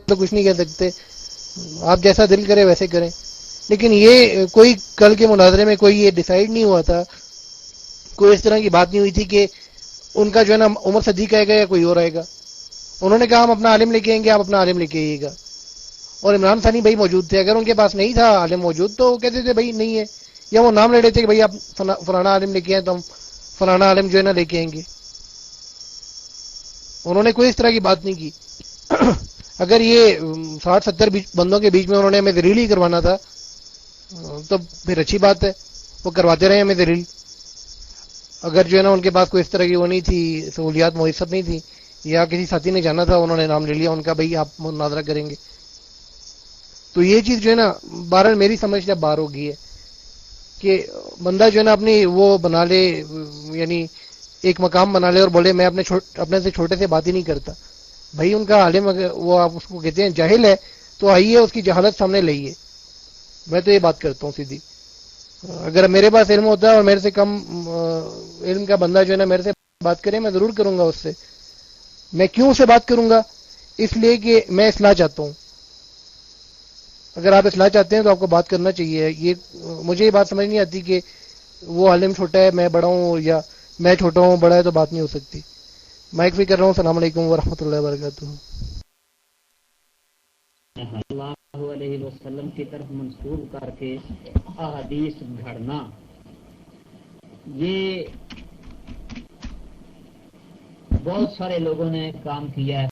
تو کچھ نہیں کہہ سکتے، آپ جیسا دل کرے ویسے کریں. لیکن یہ کوئی کل کے مناظرے میں کوئی یہ ڈیسائیڈ نہیں ہوا تھا، کوئی اس طرح کی بات نہیں ہوئی تھی کہ ان کا جو ہے نا عمر صدیق آئے گا یا کوئی اور آئے گا. انہوں نے کہا ہم اپنا عالم لے کے آئیں گے، آپ اپنا عالم لے کے آئیے گا. اور عمران ثانی بھائی موجود تھے، اگر ان کے پاس نہیں تھا عالم موجود تو وہ کہتے تھے بھائی نہیں ہے، یا وہ نام لے رہے تھے کہ بھائی آپ فلانا عالم لے کے آئیں تو ہم فلانا عالم جو ہے نا لے کے آئیں گے. انہوں نے کوئی اس طرح کی بات نہیں کی. اگر یہ 60-70 بندوں کے بیچ میں انہوں نے ہمیں ذلیل ہی کروانا تھا تو پھر اچھی بات ہے، وہ کرواتے رہے ہمیں ذلیل. اگر جو ہے نا ان کے پاس کوئی اس طرح کی وہ نہیں تھی، سہولیات میسر نہیں تھی، یا کسی ساتھی نے جانا تھا انہوں نے نام لے لیا ان کا بھائی آپ مناظرہ کریں گے، تو یہ چیز جو ہے نا بہرحال میری سمجھ سے باہر ہو گئی ہے کہ بندہ جو ہے نا اپنی وہ بنا لے، یعنی ایک مقام بنا لے اور بولے میں اپنے سے چھوٹے سے بات ہی نہیں کرتا. بھائی ان کا عالم اگر وہ آپ اس کو کہتے ہیں جاہل ہے تو آئیے اس کی جہالت سامنے لائیے. میں تو یہ بات کرتا ہوں سیدھی. اگر میرے پاس علم ہوتا ہے اور میرے سے کم علم کا بندہ جو ہے نا میرے سے بات کرے میں ضرور کروں گا اس سے. میں کیوں اسے بات کروں گا؟ اس لیے کہ میں اصلاح چاہتا ہوں. اگر آپ اصلاح چاہتے ہیں تو آپ کو بات کرنا چاہیے. یہ مجھے یہ بات سمجھ نہیں آتی کہ وہ عالم چھوٹا ہے میں بڑا ہوں، یا میں چھوٹا ہوں بڑا ہے تو بات نہیں ہو سکتی. مائک بھی کر رہا ہوں. السلام علیکم ورحمۃ اللہ وبرکاتہ. اللہ علیہ وسلم کی طرف منسوب کر کے احادیث گھڑنا، یہ بہت سارے لوگوں نے کام کیا ہے.